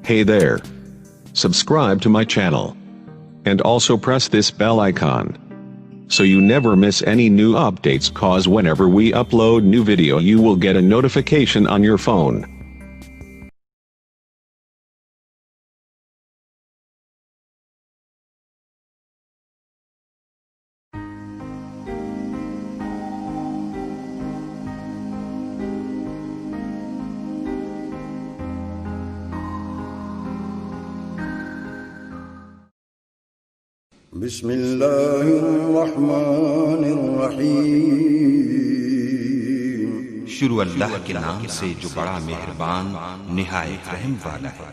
Hey there. Subscribe to my channel. And also press this bell icon, so you never miss any new updates, cause whenever we upload new video you will get a notification on your phone. بسم اللہ الرحمن الرحیم۔ شروع اللہ کے نام سے جو بڑا مہربان نہایت رحم والا ہے۔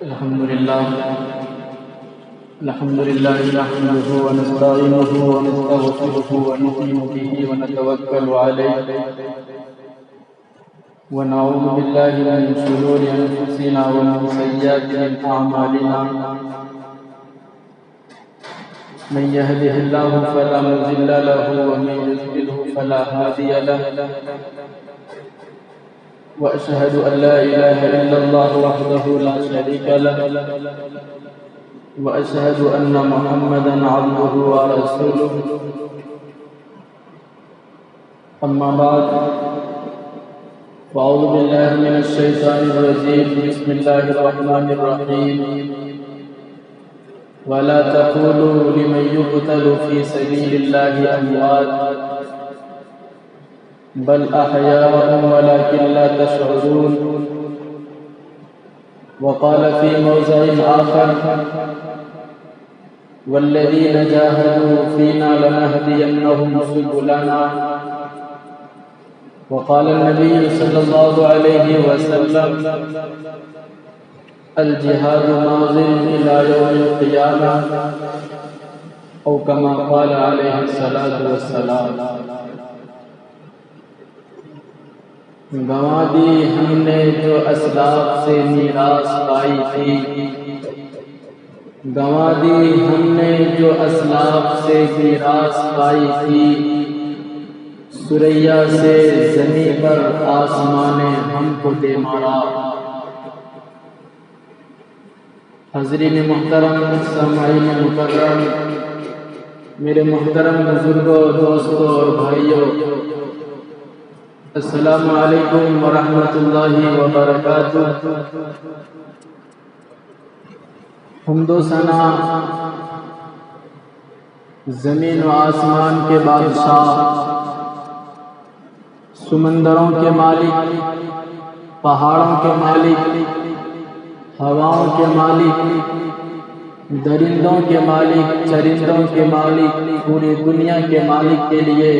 الحمدللہ نحمده ونستعینه ونستغفره ونؤمن به ونتوکل علیہ ونعوذ باللہ من شرور انفسنا ومن سیئات اعمالنا، من يهده الله فلا مضل له ومن يضلل فلا هادي له، واشهد ان لا اله الا الله وحده لا شريك له، واشهد ان محمدا عبده ورسوله، اما بعد فأعوذ بالله من الشيطان الرجيم، بسم الله الرحمن الرحيم، ولا تقولوا لمن يقتل في سبيل الله أموات بل أحياء ولكن لا تشعرون. وقال في موضع آخر والذين جاهدوا فينا لنهدينهم سبلنا. وقال النبي صلى الله عليه وسلم الجهاد ماض إلى يوم القيامة، أو كما قال عليه الصلاة والسلام. گنوا دی ہم نے جو اسلاف سے میراث پائی تھی، گنوا دی ہم نے جو اسلاف سے میراث پائی تھی، سریا سے زمین پر آسمان ہم کو دے مارا. حضرین محترم، سامعین مکرم، میرے محترم بزرگوں، دوستوں اور بھائیوں، السلام علیکم ورحمۃ اللہ وبرکاتہ. حمد و ثنا زمین و آسمان کے بادشاہ، سمندروں کے مالک، پہاڑوں کے مالک، ہواؤں کے مالک، درندوں کے مالک، چرندوں کے مالک، پوری دنیا کے مالک کے لیے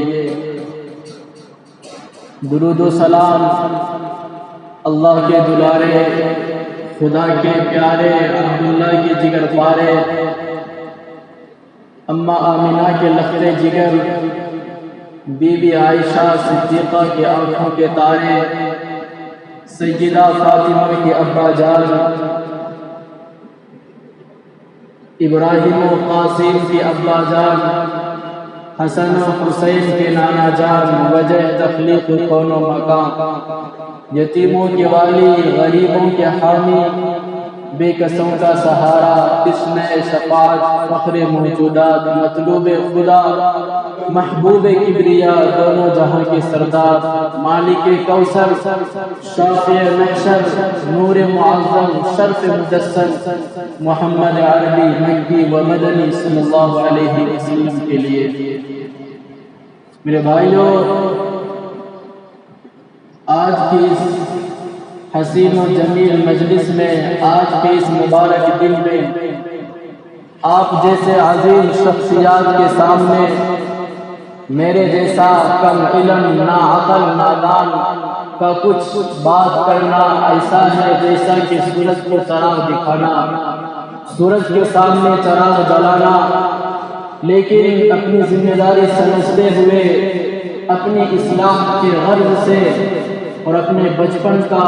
درود و سلام. اللہ کے دلارے، خدا کے پیارے، عبداللہ کے جگر پارے، اماں آمنہ کے لخت جگر، بی بی عائشہ صدیقہ کے آنکھوں کے تارے، سیدہ فاطمہ کے ابا جان، ابراہیم و قاسم کے ابا جان، حسن و حسین کے نانا جان، وجہ تخلیق کون و مکان، یتیموں کے والی، غریبوں کے حامی، بے کسوں کا سہارا، اسم شفاعت، فخر موجودات، مطلوب خدا، محبوب کبریا، دونوں جہاں کے سردار، مالک کوثر، شافع محشر، نور معظم، شرف مجسم، محمد عربی مکی و مدنی صلی اللہ علیہ وسلم کے لیے. میرے بھائیوں، آج کی اس حسین و جمیل مجلس میں، آج کے اس مبارک دن میں، آپ جیسے عظیم شخصیات کے سامنے میرے جیسا کم علم، ناعقل، نادان کا کچھ بات کرنا ایسا ہے جیسا کہ سورج کو چراغ دکھانا، سورج کے سامنے چراغ جلانا. لیکن اپنی ذمہ داری سمجھتے ہوئے، اپنی اصلاح کے غرض سے اور اپنے بچپن کا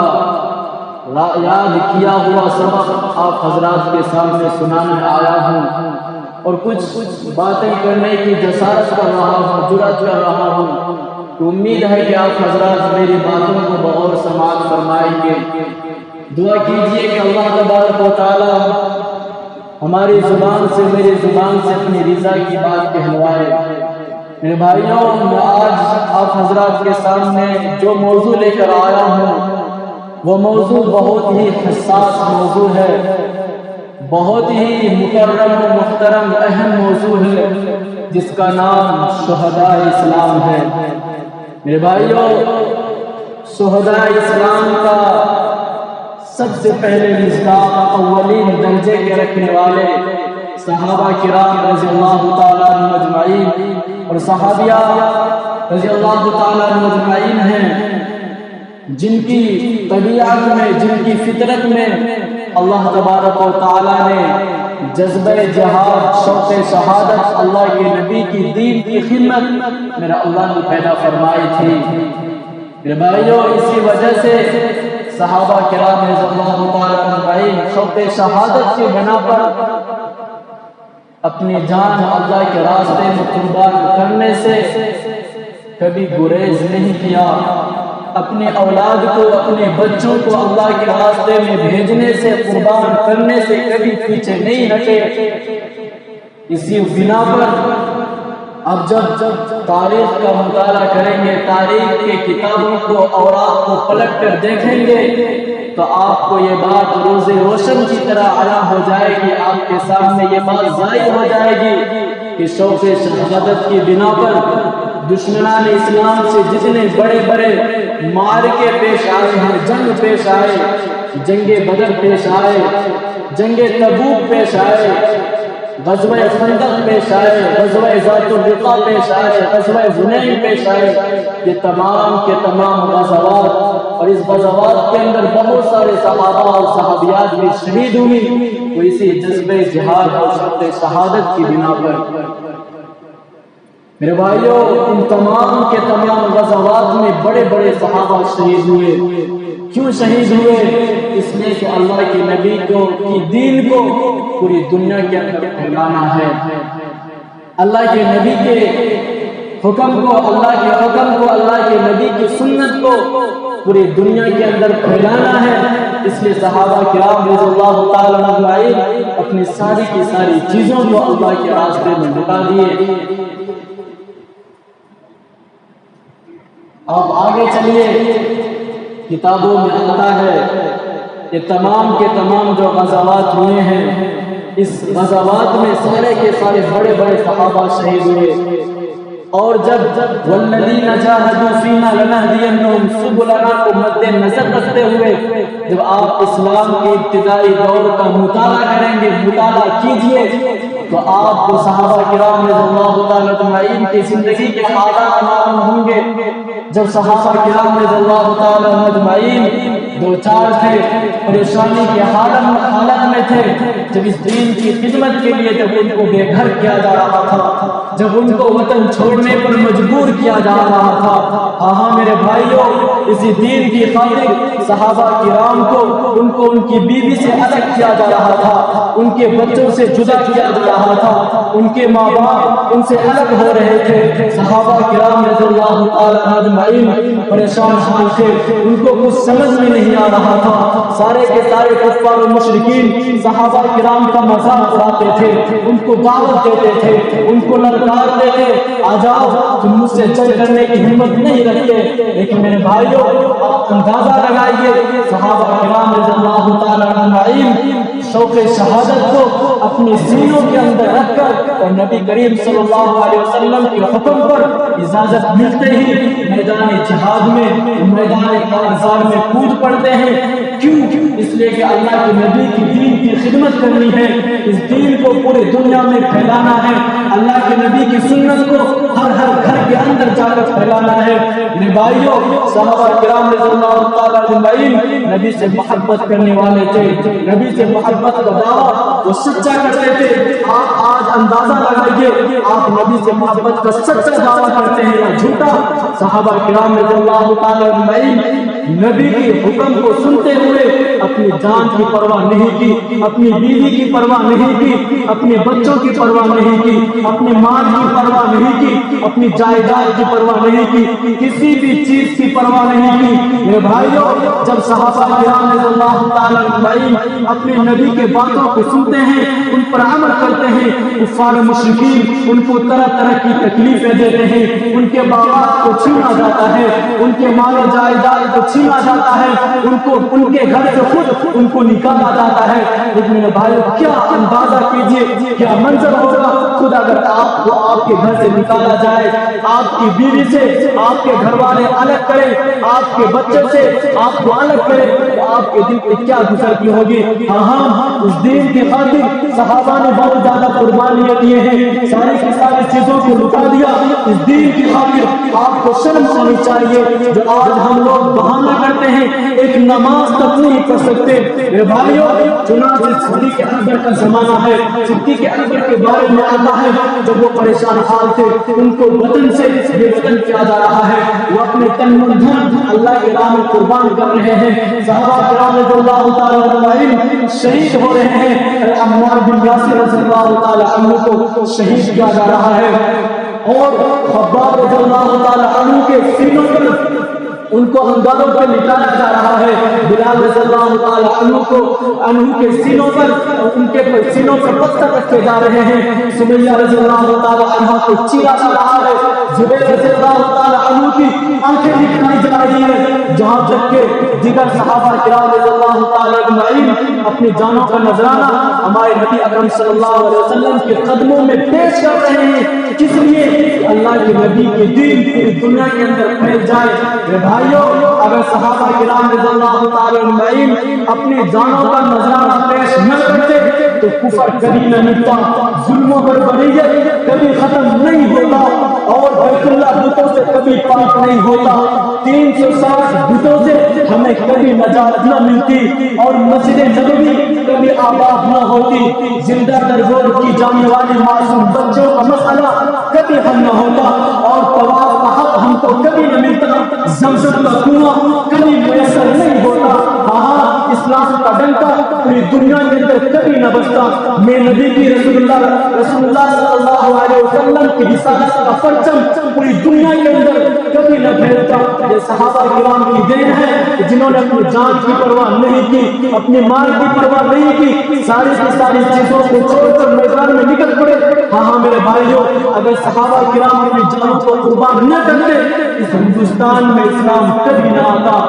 یاد کیا ہوا سبق آپ حضرات کے سامنے سنانے آیا ہوں. اور کچھ باتیں کرنے کی جسارت کر رہا ہوں، جرأت کر رہا ہوں، تو امید ہے کہ آپ حضرات میری باتوں کو بغور سماعت فرمائیں گے۔ دعا کیجئے کہ اللہ تبارک و تعالی ہماری زبان سے، میری زبان سے اپنی رضا کی بات کہلوائے۔ میرے بھائیوں، میں آج آپ حضرات کے سامنے جو موضوع لے کر آیا ہوں وہ موضوع بہت ہی حساس موضوع ہے، بہت ہی مکرم و محترم اہم موضوع ہے، جس کا نام شہداء اسلام ہے۔ میرے بھائیوں، شہداء اسلام کا سب سے پہلے مصداق، اولین درجے کے رکھنے والے صحابہ کرام رضی اللہ تعالیٰ عنہ اجمعین اور صحابیہ رضی اللہ تعالیٰ عنہ اجمعین ہیں، جن کی طبیعت میں، جن کی فطرت میں اللہ تبارک و تعالیٰ نے جذبہ جہاد، شوق شہادت، اللہ کے نبی کی دین کی خدمت میرا اللہ نے پیدا فرمائی تھی۔ میرے بھائیوں، اسی وجہ سے صحابہ کرام رضی اللہ تعالیٰ عنہ شوق شہادت کی بنا پر اپنی جان اللہ کے راستے میں قربان کرنے سے کبھی گریز نہیں کیا، اپنے اولاد کو، اپنے بچوں کو اللہ کے راستے میں بھیجنے سے، قربان کرنے سے کبھی پیچھے نہیں ہٹے۔ اسی بنا پر اب جب تاریخ کا مطالعہ کریں گے، تاریخ کے کتابوں کو، اوراق کو پلٹ کر دیکھیں گے، تو آپ کو یہ بات روز روشن کی طرح عیاں ہو جائے گی، آپ کے سامنے یہ بات ظاہر ہو جائے گی کہ شوق شہادت کی بنا پر دشمنان اسلام سے جتنے بڑے بڑے معرکے پیش آئے ہیں، جنگ پیش آئے، جنگ بدر پیش آئے، جنگ تبوک پیش آئے، غزوہ خندق پیش آئے، غزوہ ذات الرقاع پیش آئے، غزوہ حنین پیش آئے، یہ تمام کے تمام غزوات، اور اس غزوات کے اندر بہت سارے صحابہ اور صحابیات بھی شہید ہوئی، وہ اسی جذبہ جہاد اور شوق شہادت کی بنا پر۔ میرے بھائیوں، ان تمام کے تمام غزوات میں بڑے بڑے صحابہ شہید ہوئے۔ کیوں شہید ہوئے؟ اس لیے کہ اللہ کے نبی کی دین کو پوری دنیا کے اندر پھیلانا ہے، اللہ کے نبی کے حکم کو، اللہ کے حکم کو، اللہ کے نبی کی سنت کو پوری دنیا کے اندر پھیلانا ہے۔ اس لیے صحابہ کرام رضی اللہ تعالیٰ عنہ اپنی ساری کی ساری چیزوں کو اللہ کے راستے میں لٹا دیے۔ اب آگے چلیے، کتابوں میں آتا ہے یہ تمام کے تمام جو غزوات ہوئے ہیں، اس غزوات میں سارے کے سارے بڑے بڑے صحابہ شہید ہوئے، اور جب والذین جاہدوا فینا لنہدینہم سبلنا کو مد نظر رکھتے ہوئے جب آپ اسلام کے ابتدائی دور کا مطالعہ کریں گے، مطالعہ کیجئے، تو آپ کو صحابہ کرام رضی اللہ تعالیٰ اجمعین کی زندگی کے حالات معلوم ہوں گے۔ جب صحابہ کرام رضی اللہ تعالیٰ اجمعین دو چار تھے، پریشانی کے حالت میں تھے، جب اس دین کی خدمت کے لیے جب ان کو بے گھر کیا جا رہا تھا، جب ان کو وطن چھوڑنے پر مجبور کیا جا رہا تھا، ہاں میرے بھائیوں، اسی دین کی خاطر صحابہ کرام کو ان کی بیوی سے الگ کیا جا رہا تھا، ان کے بچوں سے جدا کیا جا رہا تھا، ان کے ماں باپ ان سے الگ ہو رہے تھے۔ صحابہ کرام رضی اللہ تعالیٰ اجمعین پریشان حال تھے، ان کو کچھ سمجھ میں نہیں آ رہا تھا۔ سارے کے سارے کفار و مشرکین صحابہ کرام کا مذاق اڑاتے تھے، ان کو دعوت دیتے تھے، ان کو للکارتے تھے، آ جاؤ تم مجھ سے جنگ کرنے کی ہمت نہیں رکھتے۔ لیکن میرے بھائیوں، آپ اندازہ لگائیے، صحابہ کرام رضی اللہ تعالیٰ اجمعین شوق شہادت کو اپنے سینوں کے اندر رکھ کر اور نبی کریم صلی اللہ علیہ وسلم کے حکم پر اجازت ملتے ہی میدان جہاد میں، میدان کارزار میں کود پڑتے ہیں۔ کیوں؟ اس لیے کہ اللہ کے نبی کی دین کی خدمت کرنی ہے، اس دین کو پورے دنیا میں پھیلانا ہے، اللہ کے نبی کی سنت کو ہر گھر کے اندر جا کر پھیلانا ہے۔ میرے بھائیوں، صحابہ کرام رضی اللہ تعالیٰ اجمعین نبی سے محبت کرنے والے تھے، نبی سے محبت کا دعویٰ وہ سچا کرتے تھے، آپ آج اندازہ لگائیے آپ نبی سے محبت کا سچا دعویٰ کرتے ہیں یا جھوٹا؟ صحابہ کرام رضی اللہ تعالیٰ اجمعین نبی کے حکم کو سنتے ہوئے اپنی جان کی پرواہ نہیں کی، اپنی بیوی کی پرواہ نہیں کی، اپنے بچوں کی پرواہ نہیں کی، اپنے مال کی پرواہ نہیں کی، اپنی جائیداد کی پرواہ نہیں کی، کسی بھی چیز کی پرواہ نہیں کی۔ میرے بھائیوں، جب صحابہ کرام رضی اللہ تعالیٰ اجمعین اپنے نبی کے باتوں کو سنتے ہیں، ان پر عمل کرتے ہیں، کفار مشرکین ان کو طرح طرح کی تکلیفیں دیتے ہیں، ان کے باغات کو چھینا جاتا ہے، ان کے مال و جائیداد کو چھینا جاتا ہے، ان کے گھر سے خود ان کو نکالا جاتا ہے۔ لیکن میرے بھائیو، کیا اندازہ کیجئے کیا منظر ہوگا خود اگر آپ کو آپ کے گھر سے نکالا جائے، آپ کی بیوی سے آپ کے گھر والے الگ کریں، آپ کے بچے سے آپ کو الگ کریں، تو آپ کے دل پہ کیا گزرتی ہوگی؟ ہاں، اس دین کی خاطر صحابہ نے بہت زیادہ قربانیاں دیے ہیں، ساری کی ساری چیزوں کو لٹا دیا اس دین کی خاطر۔ آپ کو شرم آنی چاہیے جو آج ہم لوگ بہانہ کرتے ہیں ایک نماز تک نہیں پڑھ سکتے۔ میرے بھائیوں، چنانچہ صدیق اکبر کا زمانہ ہے، صدیق اکبر کے بارے میں آتا ہے جب وہ پریشان حال تھے، ان کو وطن سے بے وطن کیا جا رہا ہے، وہ اپنے تن من دھن اللہ کے راہ میں قربان کر رہے ہیں، صحابہ کرام رضی اللہ تعالیٰ عنہ شہید ہو رہے ہیں، عمار بن یاسر رضی اللہ تعالیٰ عنہ کو شہید کیا جا رہا ہے، اور خباب رضی اللہ تعالیٰ عنہ کے سینوں پر ان کو انگاروں پر لٹایا جا رہا ہے، بلال رضی اللہ تعالیٰ عنہ کے سینوں پر ان کے سینوں پر پتھر رکھے جا رہے ہیں، سمیہ رضی اللہ تعالیٰ عنہ کو چیرا جا رہا ہے، زبیر رضی اللہ تعالیٰ عنہ کی آنکھیں نکالی جا رہی ہیں، جہاں تک کہ دیگر صحابہ کرام رضی اللہ تعالیٰ اجمعین اپنی جانوں کا نذرانہ ہمارے نبی اکرم صلی اللہ علیہ وسلم کے قدموں میں پیش کر رہے ہیں، کس لیے؟ اللہ کے نبی کے دین پوری دنیا کے اندر پھیل جائے۔ میرے بھائیوں، اگر صحابہ کرام رضی اللہ تعالیٰ اجمعین اپنی جانوں کا نذرانہ پیش نہ کرتے تو کفر کبھی نہ مٹتا، ظلم و بربریت کبھی ختم نہیں ہوتا، اور بیت اللہ بتوں سے کبھی پاک نہیں ہوتا، 360 بتوں سے ہمیں کبھی نجات نہ ملتی، اور مسجد نبوی کبھی آباد نہ ہوتی، زندہ درگور کی جانے والے معصوم بچوں کا مسئلہ کبھی حل نہ ہوتا، اور طواف کا حق ہم کو کبھی نہ ملتا، زمزم کا کنواں کبھی میسر نہیں ہوتا، ہاں اسلام کا ڈنکا پوری دنیا کے اندر کبھی نہ بچتا، میں نبی کی رسول اللہ صلی اللہ علیہ وسلم کی رسالت کا پرچم پوری دنیا کے اندر کبھی نہ پھیلتا۔ یہ صحابہ کرام کی دین ہے جنہوں نے اپنی جان کی پرواہ نہیں کی، اپنے مال کی پرواہ نہیں کی، ساری کی ساری چیزوں کو چھوڑ کر میدان میں نکل پڑے۔ ہاں میرے بھائیوں، اگر صحابہ کرام اپنی جان کو قربان نہ کرتے اس ہندوستان میں اسلام کبھی نہ آتا۔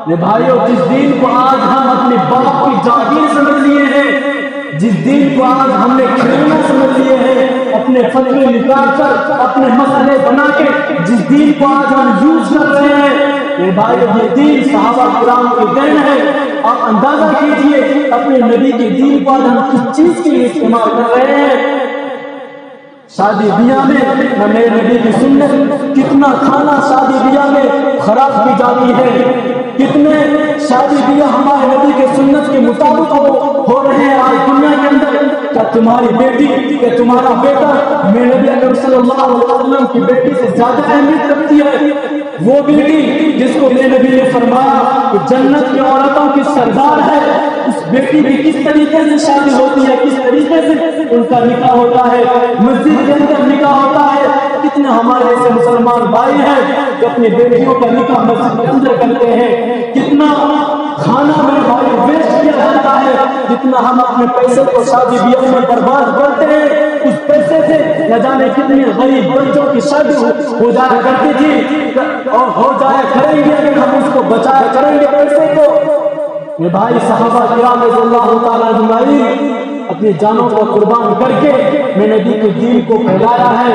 میرے بھائیوں، جس دین کو آج ہم اپنے باپ کی جاگیر سمجھ لیے ہیں، جس دین کو آج ہم نے کھیلنا سمجھ لیے ہیں، اپنے فتوے نکال کر اپنے مسئلے بنا کے جس دین کو آج ہم یوز کر رہے ہیں، میرے بھائیوں یہ دین صحابہ کرام کی دین ہے۔ آپ اندازہ کیجئے اپنے نبی کے دین کو آج ہم کس چیز کے لیے استعمال کر رہے ہیں۔ شادی بیاہ میں میرے نبی کی سنت، کتنا کھانا شادی بیاہ میں خراب کی جاتی ہے، کتنے شادی بیاہ ہمارے نبی کے سنت کے مطابق ہو رہے ہیں آج دنیا کے اندر۔ کیا تمہاری بیٹی یا تمہارا بیٹا میرے نبی اکرم صلی اللہ علیہ وسلم کی بیٹی سے زیادہ اہمیت رکھتی ہے؟ وہ بیٹی جس کو میرے نبی نے فرمایا کہ جنت کی عورتوں کی سردار ہے، اس بیٹی کی کس طریقے سے شادی ہوتی ہے، کس طریقے سے ان کا نکاح ہوتا ہے، مسجد کے اندر نکاح ہوتا ہے۔ کتنے ہمارے ایسے مسلمان بھائی ہیں جو اپنی بیٹیوں کا نکاح مسجد کے اندر کرتے ہیں، کتنا کھانا میرے بھائی ویسٹ کیا جاتا ہے، جتنا ہم اپنے پیسے کو شادی بیاہ میں برباد کرتے ہیں، اس پیسے سے نہ جانے کتنے غریب بچوں کی شادی ہو جایا کرتی تھی، اور ہو جایا کریں گے اگر ہم اس کو بچایا کریں گے پیسے کو۔ یہ بھائی صحابہ کرام رضی اللہ تعالیٰ اجمعین اپنی جانوں کو قربان کر کے میں نبی کے دین کو پھیلایا ہے۔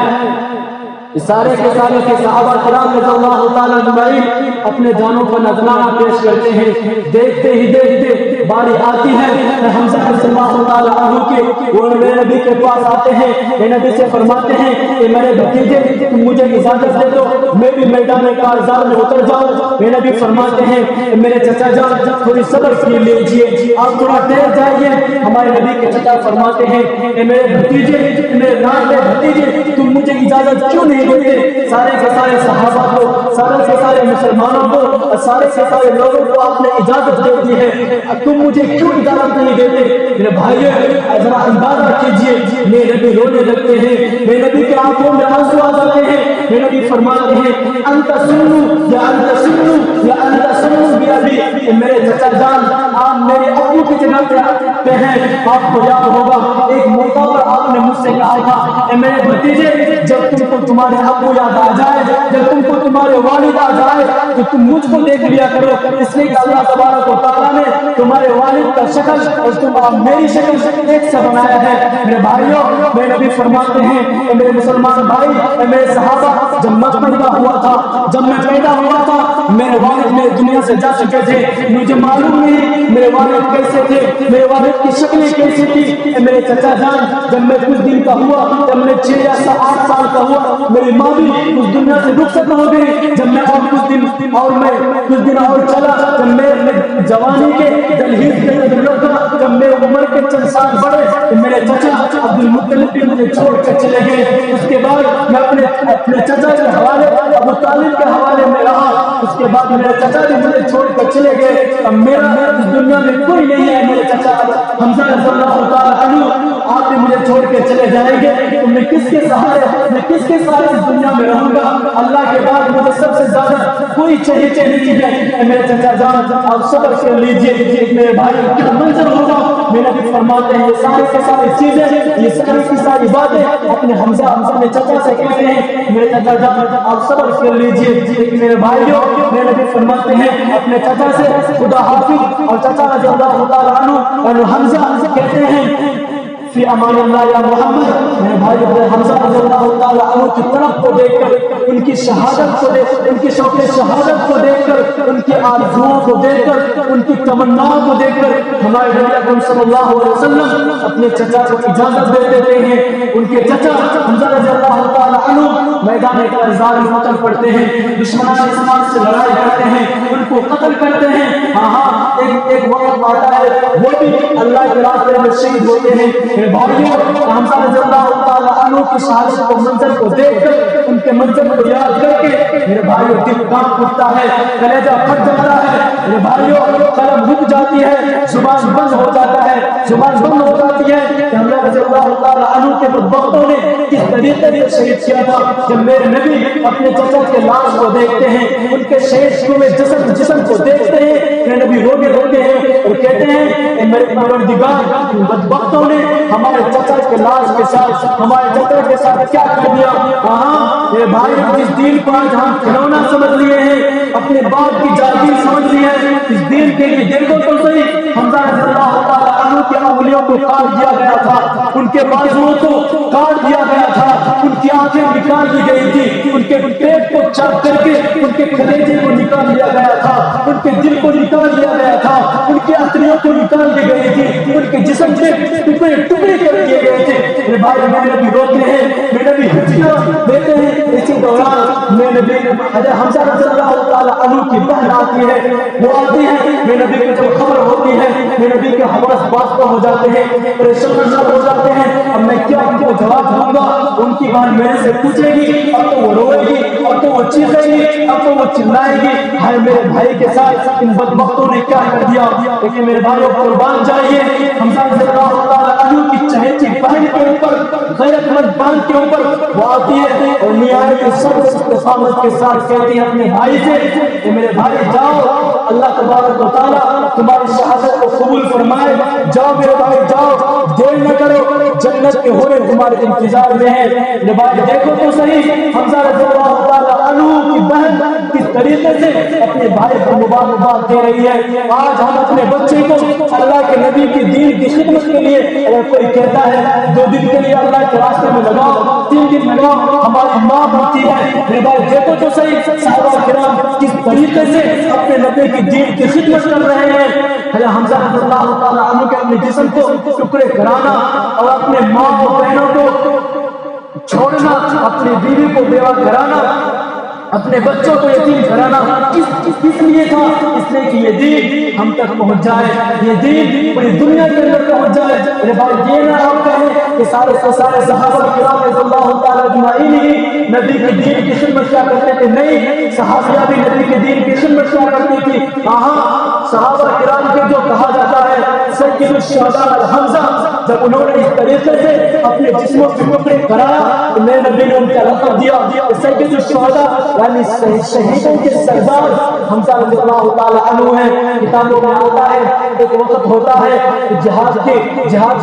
سارے کے صحابہ کرام رضی اللہ تعالیٰ اجمعین اپنے جانوں کا نذرانہ پیش کرتے ہیں، دیکھتے ہی دیکھتے باری آتی ہے حمزہ رضی اللہ تعالیٰ عنہ کی، وہ میرے نبی کے پاس آتے ہیں، میرے نبی سے فرماتے ہیں کہ میرے بھتیجے تم مجھے اجازت دے دو میں بھی میدان کارزار میں اتر جاؤں۔ میرے نبی فرماتے ہیں کہ میرے چچا جان تھوڑی صبر کی لیجیے، آپ تھوڑا ٹھہر جائیے۔ ہمارے نبی کے چچا فرماتے ہیں کہ میرے بھتیجے، میرے لاڈلے بھتیجے تم مجھے اجازت کیوں نہیں دیتے؟ سارے کے سارے صحابہ کو، سارے کے سارے مسلمانوں کو، سارے کے سارے لوگوں کو آپ نے اجازت دے دی ہے، تم مجھے کیوں اجازت نہیں دیتے؟ میرے بھائیو ذرا اندازہ کیجیے، میرے نبی رونے لگتے ہیں، میرے نبی کے آنکھوں میں آنسو آ جاتے ہیں۔ میرے نبی فرماتے ہیں انت سنو یا انت سنو یا انت سنو بھی ابھی، میرے چچا جان آپ میرے ابو کی جگہ پہ ہیں۔ آپ کو یاد ہوگا ایک موقع پر آپ نے مجھ سے کہا تھا کہ میرے بھتیجے جب تم کو تمہارے ابو یاد آ جائے، جب تم کو تمہارے والد آ جائے تو تم مجھ کو دیکھ لیا کرو، اس لیے کہ اللہ تبارک و تعالیٰ نے تمہارے والد کا شکل اور میری شکل ایک سے بنایا ہے۔ میرے بھائیوں میرے نبی فرماتے ہیں کہ میرے مسلمان بھائی، میرے صحابہ، جب میں پیدا ہوا تھا، جب میں پیدا ہوا تھا میرے والد میرے دنیا سے جا چکے تھے، مجھے معلوم نہیں میرے والد کیسے تھے، میرے والد کی شکلیں کیسی تھی۔ میرے چچا جان جب میں کچھ دن کا ہوا، جب میں 6 یا 8 سال کا ہوا، میری ماں بھی اس دنیا سے رخصت ہو گئی۔ جب میں اور کچھ دن اور چلا، جب میں جوانی کے دلہیز کے اندر لڑکا، جب میرے عمر کے چند سال بڑھے تو میرے چچا عبد المطلب بھی مجھے چھوڑ کر چلے گئے۔ اس کے بعد میں اپنے چچا کے حوالے، ابو طالب کے حوالے میں رہا۔ اس کے بعد میرے چچا بھی مجھے چھوڑ کر چلے گئے۔ اب میرا اس دنیا میں کوئی نہیں ہے۔ میرے چچا حمزہ رضی اللہ تعالیٰ عنہ آپ بھی مجھے چھوڑ کے چلے جائیں گے تو میں کس کے سہارے اس دنیا میں رہوں گا؟ اللہ کے بعد مجھے سب سے زیادہ کوئی چہیتے نہیں ہے۔ میرے چچا جان آپ صبر کر لیجیے، میرے بھائی کیا منظر ہوگا۔ میرے بھی فرماتے ہیں یہ سارے کے سارے چیزیں، یہ ساری کی ساری باتیں اپنے حمزہ نے چچا سے کہتے ہیں میرے چچا جان آپ صبر کر لیجیے۔ میرے بھائیوں میرے بھی فرماتے ہیں اپنے چچا سے خدا حافظ، اور چچا رضی اللہ تعالیٰ عنہ اور حمزہ کہتے ہیں فی امان اللہ یا محمد۔ میرے بھائی حمزہ رضی اللہ تعالیٰ عنہ کی طرف کو دیکھ کر، ان کی شہادت کو دیکھ کر، ان کی شوق شہادت کو دیکھ کر، ان کی آرزوؤں کو دیکھ کر، ان کی تمناؤں کو دیکھ کر ہمارے نبی اکرم صلی اللہ علیہ وسلم اپنے چچا کو اجازت دے دیتے ہیں۔ ان کے چچا حمزہ رضی اللہ تعالیٰ عنہ میدان کارزار میں اتر پڑتے ہیں، دشمنان اسلام سے لڑائی کرتے ہیں، ان کو قتل کرتے ہیں۔ ہاں ایک وقت آتا ہے وہ بھی اللہ کے راستے میں شہید ہوتے ہیں۔ میرے بھائیوں حمزہ رضی اللہ تعالیٰ عنہ کی شہادت کو منظر کو دیکھ کر، ان کے منظر کو یاد کر کے میرے بھائیوں دل کانپ اٹھتا ہے، کلیجہ پھٹ جاتا ہے۔ میرے بھائیوں قلم رک جاتی ہے، زبان بند ہو جاتا ہے، زبان بند ہو جاتی ہے کہ حمزہ رضی اللہ تعالیٰ عنہ کے بدبختوں نے کس طریقے سے شہید کیا تھا۔ جب میرے نبی اپنے چچا کے لاش کو دیکھتے ہیں، ان کے شہید ہوئے جسم کو دیکھتے ہیں، میرے نبی رونے لگتے ہیں اور کہتے ہیں کہ میرے پروردگار بدبختوں نے ہمارے چچا کے لاش کے ساتھ، ہمارے چچا کے ساتھ کیا کر دیا۔ ہاں میرے بھائی جس دین کو آج ہم کھلونا سمجھ لیے ہیں، اپنے باپ کی جاگیر سمجھ لی ہے، اس دین کے لیے دیکھو تو صحیح حمزہ رضی اللہ تعالیٰ عنہ کے انگلیوں کو کاٹ دیا گیا تھا، ان کے بازوؤں کو کاٹ دیا گیا تھا، ان کی آنکھیں نکال دی گئی تھی، ان کے پیٹ کو چاک کر کے ان کے کلیجے کو نکال دیا گیا تھا، ان کے دل کو نکال دیا گیا تھا، ان کی اتریوں کو نکال دی گئی تھی، ان کے جسم سے ٹکڑے ٹکڑے کر دیے گئے تھے۔ میرے بھائی میرے نبی روتے ہیں، میرے نبی ہجرہ دیتے ہیں۔ اسی دوران میرے نبی حضرت حمزہ رضی اللہ تعالیٰ عنہ کی بہن آتی ہے، وہ آتی ہے، میرے نبی کو جب خبر ہوتی ہے میرے نبی کے حواس باختہ ہو جاتے ہیں، پریشان ہو جاتے ہیں، اب میں کیا ان کو جواب دوں گا؟ ان کی بہن میرے سے پوچھے گی، اب تو وہ روئے گی، اب تو وہ چیخے گی، اب تو وہ چلائے گی، ہائے میرے بھائی کے ساتھ ان بدبختوں نے کیا کر دیا۔ لیکن میرے بھائیوں قربان جائیے، حمزہ رضی اللہ تعالیٰ عنہ کی چہیتی بہن کے اوپر، غیرت مند بہن کے اوپر وہ آتی ہے اور نہایت صبر استقامت کے ساتھ کہتی ہے اپنے بھائی سے کہ میرے بھائی جاؤ، اللہ تبارک و تعالیٰ تمہاری شہادت کو قبول فرمائے، جاؤ میرے بھائی جاؤ، دیر نہ کرو، جنت کے حوریں تمہارے انتظار میں ہیں۔ میرے بھائی دیکھو تو صحیح حمزہ رضی اللہ تعالیٰ عنہ کی بہن کس طریقے سے اپنے بھائی کو مبارکباد دے رہی ہے۔ آج ہم اپنے بچے کو اللہ کے نبی کی دین کی خدمت کے لیے اگر کوئی کہتا ہے 2 دن کے لیے اللہ کے راستے میں لگاؤ، 3 دن لگاؤ، ہماری ماں بنتی ہے۔ میرے بھائی دیکھو تو صحیح صحابہ کرام کس طریقے طریقے سے اپنے نبی کی دین کی خدمت کر رہے ہیں. حمزہ رضی اللہ تعالیٰ عنہ کے اپنے جسم کو ٹکڑے کرانا اور اپنے ماں اور بہنوں کو چھوڑنا، اپنی بیوی کو بیوہ کرانا، اپنے بچوں کو یتیم کرانا کس لیے تھا؟ اس لیے کہ یہ دین ہم تک پہنچ جائے، یہ دین پوری دنیا کے اندر پہنچ جائے. میرے بھائی یہ نہ آپ کہیں کہ سارے صحابہ کرام رضی اللہ تعالیٰ اجمعین ہی نبی کے دین کی خدمت کیا کرتے تھے. نہیں، صحابیہ بھی نبی کے دین کی خدمت کیا کرتی تھی. صحابہ کرام کے جو کہا جاتا ہے سید الشہداء الحمزہ، جب انہوں نے اس طریقے سے اپنے جسموں کے ٹکڑے کرایا تو میرے نبی نے ان کا لقب دیا سید الشہداء، یعنی شہیدوں کے سردار حمزہ رضی اللہ تعالیٰ عنہ ہے. کتابوں میں آتا ہے ایک وقت ہوتا ہے جہاد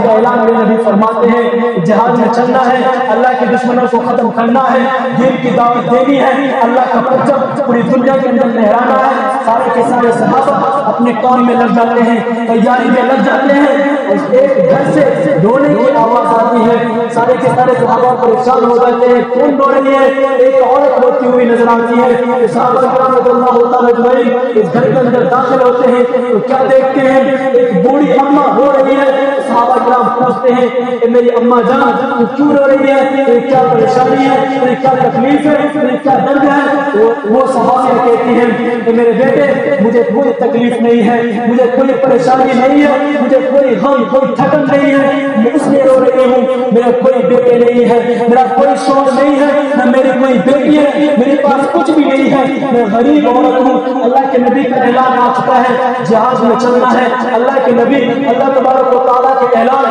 کا اعلان میرے نبی فرماتے ہیں جہاد میں چلنا ہے، اللہ کے دشمنوں کو ختم کرنا ہے، دین کی دعوت دینی ہے، اللہ کا پرچم پوری دنیا کے اندر لہرانا ہے. سارے کے سارے صحابہ اپنے کام میں لگ جاتے ہیں، تیاری میں لگ جاتے ہیں. ایک گھر سے رونے کی آواز آتی ہے، سارے کے سارے صحابہ پریشان ہو جاتے ہیں، کون رو رہی ہے؟ ایک عورت روتی ہوئی نظر آتی ہے. صحابہ کرام رضی اللہ تعالیٰ اجمعین اس گھر کے اندر داخل ہوتے ہیں تو کیا دیکھتے ہیں؟ ایک بوڑھی اماں رو رہی ہے. صحابہ کرام پوچھتے ہیں کہ میری اماں جان تو کیوں رو رہی ہے؟ کیا پریشانی ہے؟ کیا تکلیف ہے؟ کیا درد ہے؟ وہ صحابہ کہتی ہیں کہ میرے بیٹے مجھے کوئی تکلیف نہیں ہے، مجھے کوئی پریشانی نہیں ہے، مجھے کوئی غم کوئی تھکن نہیں ہے، میں اس لیے رو رہی ہوں. میرا کوئی بیٹے نہیں ہے، میرا کوئی شوہر نہیں ہے، نہ میری کوئی بیٹی ہے، میرے پاس کچھ بھی نہیں ہے، میں غریب عورت ہوں. اللہ کے نبی کا اعلان آ چکا ہے جہاد میں چلنا ہے. اللہ کے نبی اللہ تبارک و تعالیٰ کے اعلان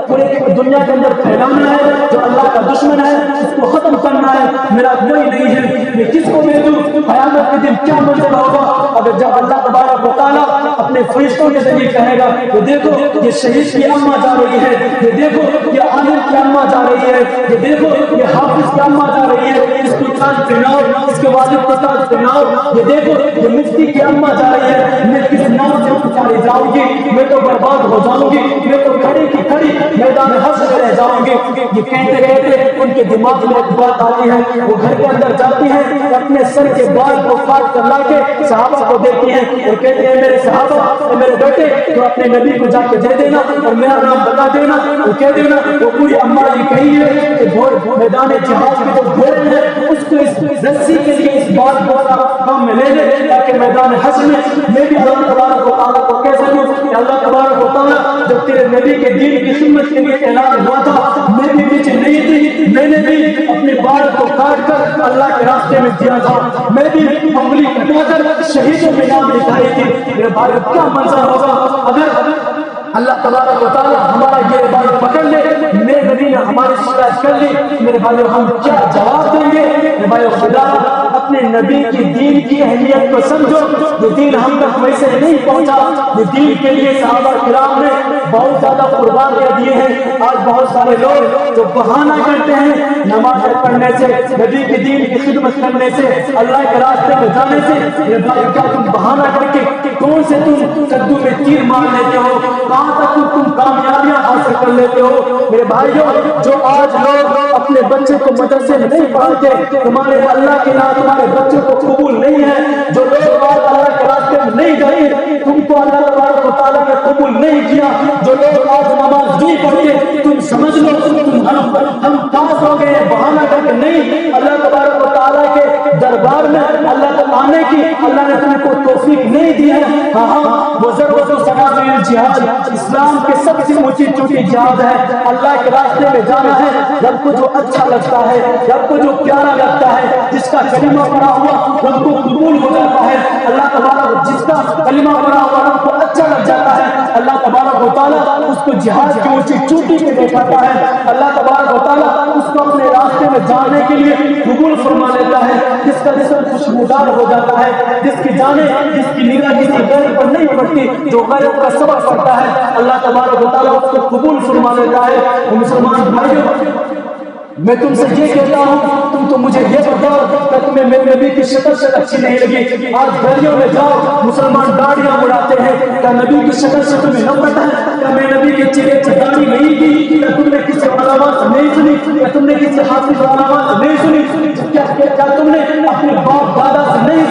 پوری دنیا کے اندر پھیلانا ہے. جو اللہ کا دشمن ہے اس کو ختم کرنا ہے. میرا کوئی نہیں ہے، میں کس کو دے دوں؟ قیامت کے دن کیا منظر ہوگا اگر جب اللہ تبارک و تعالیٰ اپنے فرشتوں کے ذریعے کہے گا کہ دیکھو یہ شہید کی اماں جا رہی ہے، یہ دیکھو یہ عالم کی اماں جا رہی ہے، یہ دیکھو یہ حافظ کی اماں جا رہی ہے، اس کو تاج پہناؤ، اس کے والد کو تاج پہناؤ، یہ دیکھو یہ مفتی کی اماں جا رہی ہے، میں کس نام سے پکاری جاؤں گی؟ میں تو برباد ہو جاؤں گی، میں تو کھڑی کی کھڑی میدان حشر میں رہ جاؤں گی. یہ کہتے رہتے ان کے دماغ میں ایک بات آتی ہے، وہ گھر کے اندر جاتی ہیں، اپنے سر کے بال کو کاٹ کر لا کے صحابہ کو دیتی ہیں اور کہتے ہیں میرے صحابہ میرے بیٹے تو اپنے نبی کو جا کے دے دینا اور میرا نام بتا دینا. وہ کہہ دینا وہ پوری اماں یہ کہی ہے کہ میدان جہاد کے جو گھوڑے ہیں اس کو اس رسی کے لیے اس بات کو کام میں لے لے تاکہ میدان حشر میں بھی اللہ تبارک و تعالیٰ کو کہہ سکوں کہ اللہ تبارک و تعالیٰ جب تیرے نبی کے دین کی خدمت کے لیے اعلان ہوا تھا میں بھی پیچھے نہیں تھی، میں نے بھی اپنے بال کو کاٹ کر اللہ کے راستے میں دیا تھا، میں بھی انگلی کٹا کر شہیدوں میں نام لکھائی تھی. میرے بھائی کیا منظر ہوگا اگر اللہ تبارک و تعالیٰ ہمارا یہ بات پکڑ لے، میرے نبی نے ہماری شکایت کر لی، میرے بھائیو ہم کیا جواب دیں گے؟ میرے بھائیو خدا اپنے نبی کی دین کی اہمیت کو سمجھو. یہ دین ہم تک ویسے نہیں پہنچا، یہ دین کے لیے صحابہ کرام نے بہت زیادہ قربانیاں دیے ہیں. آج بہت سارے لوگ جو بہانہ کرتے ہیں نماز پڑھنے سے، نبی کی دین کی خدمت کرنے سے، اللہ کے راستے میں جانے سے، میرے بھائی کیا تم بہانہ کر کے کون سے تم کدو میں تیر مار لیتے ہو؟ کہاں تک تم کامیابیاں حاصل کر لیتے ہو؟ میرے بھائیوں جو آج لوگ اپنے بچے کو مدرسے میں نہیں پڑھاتے، تمہارے اللہ کے نام تمہارے بچوں کو قبول نہیں ہے. جو لوگ آج اللہ کے راستے میں نہیں جائے تم کو اللہ تبارک و تعالیٰ نے قبول نہیں کیا. جو لوگ آج نماز نہیں پڑھتے تم سمجھ لو ہم پاس ہو گئے. بہانہ کر کے نہیں، اللہ تبارک و تعالیٰ کے دربار میں اللہ کو آنے کی اللہ نے تم کو توفیق نہیں دی ہے. ہاں وہ ضرورت جہاد اسلام کے سب سے اونچی چوٹی جہاد ہے. اللہ کے راستے میں جانا ہے، رب کو جو اچھا لگتا ہے، رب کو جو پیارا لگتا ہے، جس کا کلمہ پڑا ہوا رب کو قبول ہو جاتا ہے. اللہ تبارک جس کا کلمہ پڑا ہوا رب کو اچھا لگ جاتا ہے، اللہ تبارک و تعالیٰ اس کو جہاد کی اونچی چوٹی پہ بیٹھاتا ہے. اللہ تبارک و تعالیٰ اس کو اپنے راستے میں جانے کے لیے قبول فرما لیتا ہے. جس کا جسم خوشبودار ہو جاتا ہے، جس کی جانیں جس کی نگاہ کسی غیر پر نہیں پڑتی، جو غیر کا سبب پڑتا ہے، اللہ تبارک و تعالیٰ اس کو قبول فرما لیتا ہے. مسلمان بھائیوں میں تم سے یہ کہتا ہوں تم تو مجھے یہ بتاؤ کہ تمہیں میرے نبی کی شکل سے اچھی نہیں لگی. آج گلیوں میں جاؤ مسلمان داڑیاں اڑاتے ہیں، کیا نبی کی شکل سے تمہیں نفرت ہے؟ کیا میں نبی کے چہرے سے داڑھی نہیں کی؟ کیا تم نے کسی علامات سے نہیں سنی؟ کیا تم نے کسی حافظ علامات سے نہیں سنی؟ کیا تم نے اپنے باپ دادا سے نہیں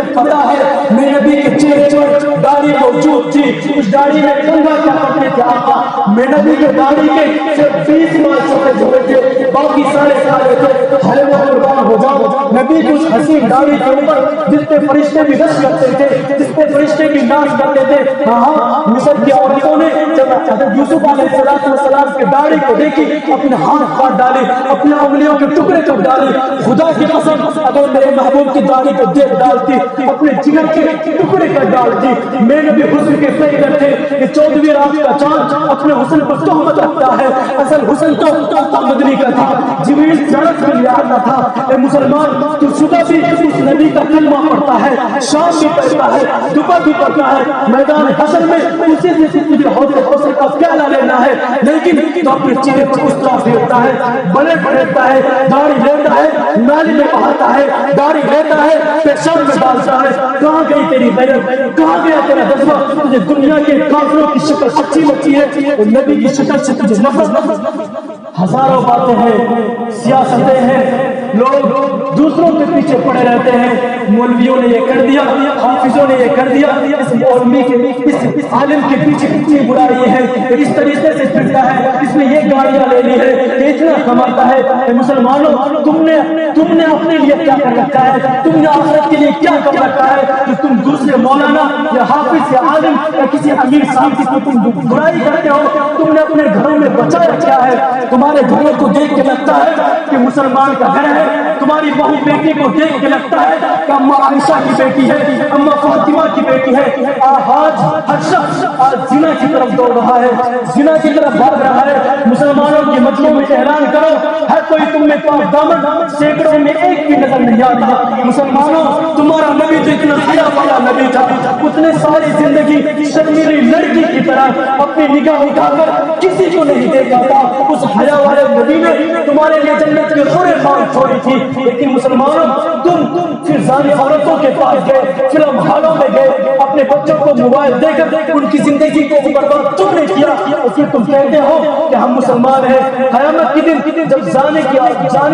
تمہیں پتا ہے میرے نبی کے چہرے داڑھی موجود تھی، اس داڑھی میں کنگا کیا کرتے تھے آقا؟ میرے نبی کے داڑھی کے صرف 20 بال سفید ہوئے تھے، باقی سارے کالے تھے۔ ہر وہ قربان ہو جاؤ نبی کی اس حسین داڑھی کے اوپر جس پہ فرشتے بھی رش کرتے تھے، جس پہ فرشتے بھی ناچ کرتے تھے۔ ہاں مصر کی عورتوں نے جب حضرت یوسف علیہ السلام کے داڑھی کو دیکھی اپنے ہاتھ کاٹ ڈالے، اپنے انگلیوں کے ٹکڑے کر ڈالے۔ خدا کی قسم اگر میرے محبوب کی داڑھی کو دیکھ ڈالتی اپنے جگر کے ٹکڑے کر ڈالتی۔ میں نبی حسن کے فیض تھے کہ 14ویں رات کا چاند اپنے حسن پر تہمت رکھتا ہے، اصل حسن تو آقا مدنی کا تھا، جبریل جنت میں لے آتا تھا۔ اے مسلمان تو صبح بھی اس نبی کا کلمہ پڑھتا ہے، شام بھی پڑھتا ہے، دوپہر بھی پڑھتا ہے، میدان حشر میں اسی سے تجھے حوض کوثر کا پیالہ لینا ہے، لیکن تو اپنے چہرے پر اس طرح پھیرتا ہے، بڑے پھیرتا ہے، داڑھی لیتا ہے، نالی میں بہاتا ہے، داڑھی لیتا ہے، پیشاب میں ڈالتا ہے۔ کہاں گئی تیری غیرت؟ کہاں گیا تیرا جذبہ؟ تجھے دنیا کے کافروں کی شکل اچھی لگتی ہے اور نبی کی شکل سے تجھے نفرت۔ ہزاروں باتیں ہیں، سیاستیں ہیں، لوگ دوسروں کے پیچھے پڑے رہتے ہیں، مولویوں نے یہ کر دیا، حافظوں نے یہ کر دیا، اس مولوی کے اس عالم کے پیچھے کتنی برائی ہے، اس طریقے سے پھرتا ہے، اس نے یہ گاڑیاں لے لی ہے، اتنا کماتا ہے۔ اے مسلمانوں تم نے اپنے لیے کیا کر رکھا ہے؟ تم نے آخرت کے لیے کیا کر رکھا ہے کہ تم دوسرے مولانا یا حافظ یا عالم یا کسی امیر صاحب کی تم برائی کرتے ہو؟ تم نے اپنے گھروں میں بچایا کیا ہے؟ تمہارے گھروں کو دیکھ کے لگتا ہے کہ مسلمان کا گھر ہے، تمہاری بہو بیٹی کو دیکھ کے لگتا ہے کہ اماں عائشہ کی بیٹی ہے، اماں فاطمہ کی بیٹی ہے۔ آج ہر شخص آج زنا کی طرف دوڑ رہا ہے، زنا کی طرف بھاگ رہا ہے۔ مسلمانوں کے مجمع میں اعلان کرو ہے کوئی تم میں پاک دامن؟ سینکڑوں میں ایک بھی نظر نہیں آتا۔ مسلمانوں تمہارا نبی تو اتنا حیا والا نبی تھا، اس نے ساری زندگی شرمیلی لڑکی کی طرح اپنی نگاہ اٹھا کر کسی کو نہیں دیکھا تھا۔ اس حیا والے نبی نے تمہارے لیے جنت کے خورے مال چھوڑی تھی، لیکن مسلمانوں تم پھر زانی عورتوں کے پاس گئے، فلم ہالوں میں گئے، اپنے بچوں کو موبائل دے کر ان کی زندگی کو برباد تم نے کیا، اور پھر تم کہتے ہو کہ ہم مسلمان ہیں۔ قیامت کے دن جب جانے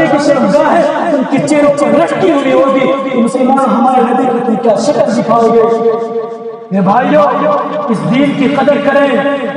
کی شرمگاہ ہے ان کی چہروں پر رشکی ہوئی ہوگی، تو مسلمان ہمارے نبی کو تم کیا شکل دکھاؤ گے؟ میرے بھائیو اس دین کی قدر کریں،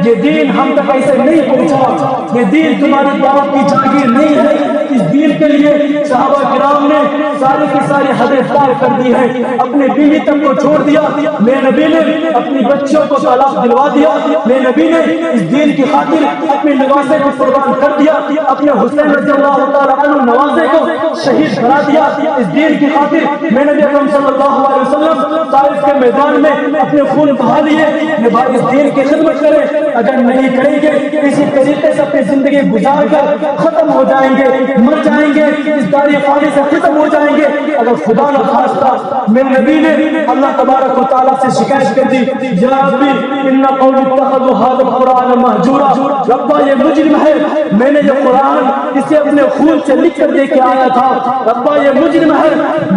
یہ دین ہم تک ایسے نہیں پہنچا، یہ دین تمہاری باپ کی جاگیر نہیں ہے۔ اس دین کے لیے صحابہ کرام نے ساری کی ساری حدیں پار کر دی ہے، اپنے بیوی تک کو چھوڑ دیا، میرے نبی نے اپنی بچیوں کو طلاق دلوا دیا، میرے نبی نے اس دین کی خاطر اپنے نواسے کو قربان کر دیا، اپنے حسین رضی اللہ تعالیٰ عنہ نواسے کو شہید کرا دیا اس دین کی خاطر۔ میرے نبی اکرم صلی اللہ علیہ وسلم طائف کے میدان میں اپنے خون بہا دیے۔ یہ بات اس دین کی خدمت کریں، اگر نہیں کریں گے اسی طریقے سے اپنی زندگی گزار کر ختم ہو جائیں گے، مر جائیں گے، اس دار فانی سے ختم ہو جائیں گے۔ اگر خدا نہ خواستہ میرے نبی نے اللہ تبارک و تعالیٰ سے شکایت کر دی، یا ربی ان قوم اتخذوا هذا القرآن مہجورا، ربا یہ مجرم ہے، میں نے یہ قرآن اسے اپنے خون سے لکھ کر دے کے آیا تھا، ربا یہ مجرم ہے،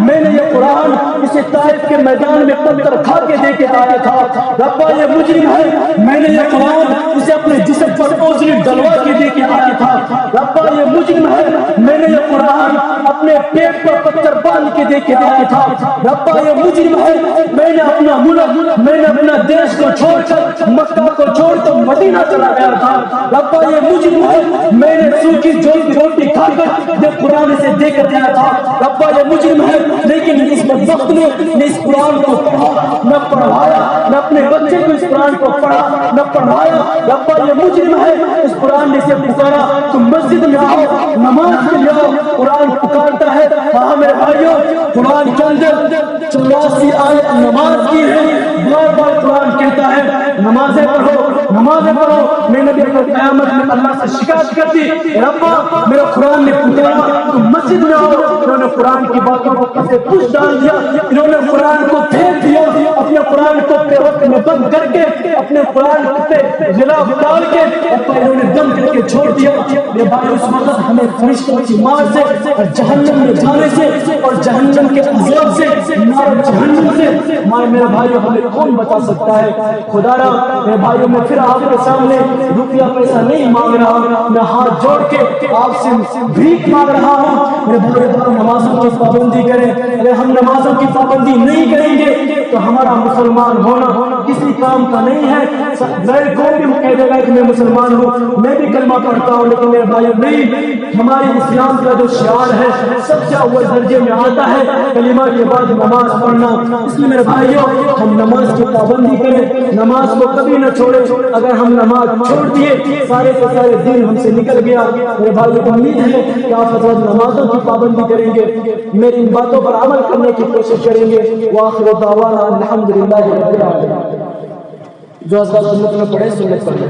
میں نے یہ قرآن اسے طائف کے میدان میں پتھر کھا کے دے کے آیا تھا، ربا یہ مجرم ہے، میں نے یہ قرآن اسے اپنے جسم پر اوزری ڈلوا کے دے کے آیا تھا، ربا یہ مجرم ہے، میں نے یہ قرآن اپنے پیٹ پر پتھر باندھ کے دے کے آیا تھا، ربا یہ مجرم ہے، میں نے اپنا ملک، میں نے اپنا دیش کو چھوڑ کر مکہ کو چھوڑ کر مدینہ چلا گیا تھا، ربا یہ مجرم ہے، میں نے سوکھی روٹی کھا کر یہ قرآن سے دے کر دیا تھا، ربا یہ مجرم ہے، لیکن اس بدبخت نے اس قرآن کو پڑھا نہ پڑھایا، نہ اپنے بچے کو اس قرآن کو پڑھا نہ پڑھایا، ربا یہ مجرم ہے، اس قرآن نے سے پکارا تم مسجد میں آؤ، نماز کے لیے آؤ، قرآن پکارتا ہے۔ ہاں میرے بھائیوں قرآن کے اندر 84 آیت نماز کی ہے، بار بار قرآن کہتا ہے نمازیں پڑھو نمازیں پڑھو۔ میں نے قیامت میں اللہ سے شکایت کر دی، ربا میرے قرآن نے پکارا تم مسجد میں آؤ، انہوں نے قرآن کی باتوں کو کسے پوچھ ڈال دیا، انہوں نے قرآن کو پھینک دیا، اپنے قرآن کو پیوت میں بند کر کے اپنے قرآن پہ غلاف ڈال کے انہوں نے دم کر کے چھوڑ دیا۔ یہ بھائی اس وقت ہمیں فرشتوں کی مار سے اور جہنم میں جانے سے اور جہنم کے عذاب سے، نار جہنم سے میرے بھائیوں ہمیں کون بتا سکتا ہے؟ خدا را میرے بھائیوں میں پھر آپ کے سامنے روپیہ پیسہ نہیں مانگ رہا، میں ہاتھ جوڑ کے آپ سے بھیک مانگ رہا ہوں میرے بھائیوں، نمازوں کی پابندی کریں۔ اگر ہم نمازوں کی پابندی نہیں کریں گے تو ہمارا مسلمان ہونا کسی کام کا نہیں ہے۔ میرے کوئی بھی کہہ دے گا کہ میں مسلمان ہوں، میں بھی کلمہ پڑھتا ہوں، لیکن میرے بھائیوں نہیں، ہمارے اسلام کا جو شعار ہے سب سے اول درجے میں آتا ہے کلمہ کے بعد نماز پڑھنا۔ اس لیے میرے بھائیوں ہم نماز کی پابندی کریں، نماز کو کبھی نہ چھوڑیں۔ اگر ہم نماز چھوڑ دیے سارے کے سارے دن ہم سے نکل گیا۔ میرے بھائیوں امید ہے کہ آپ حضرات نمازوں کی پابندی کریں گے، میری ان باتوں پر عمل کرنے کی کوشش کریں گے۔ وآخر دعوانا الحمدللہ رب العالمین۔ جو حضرات سنت میں پڑھے سنت پڑھے۔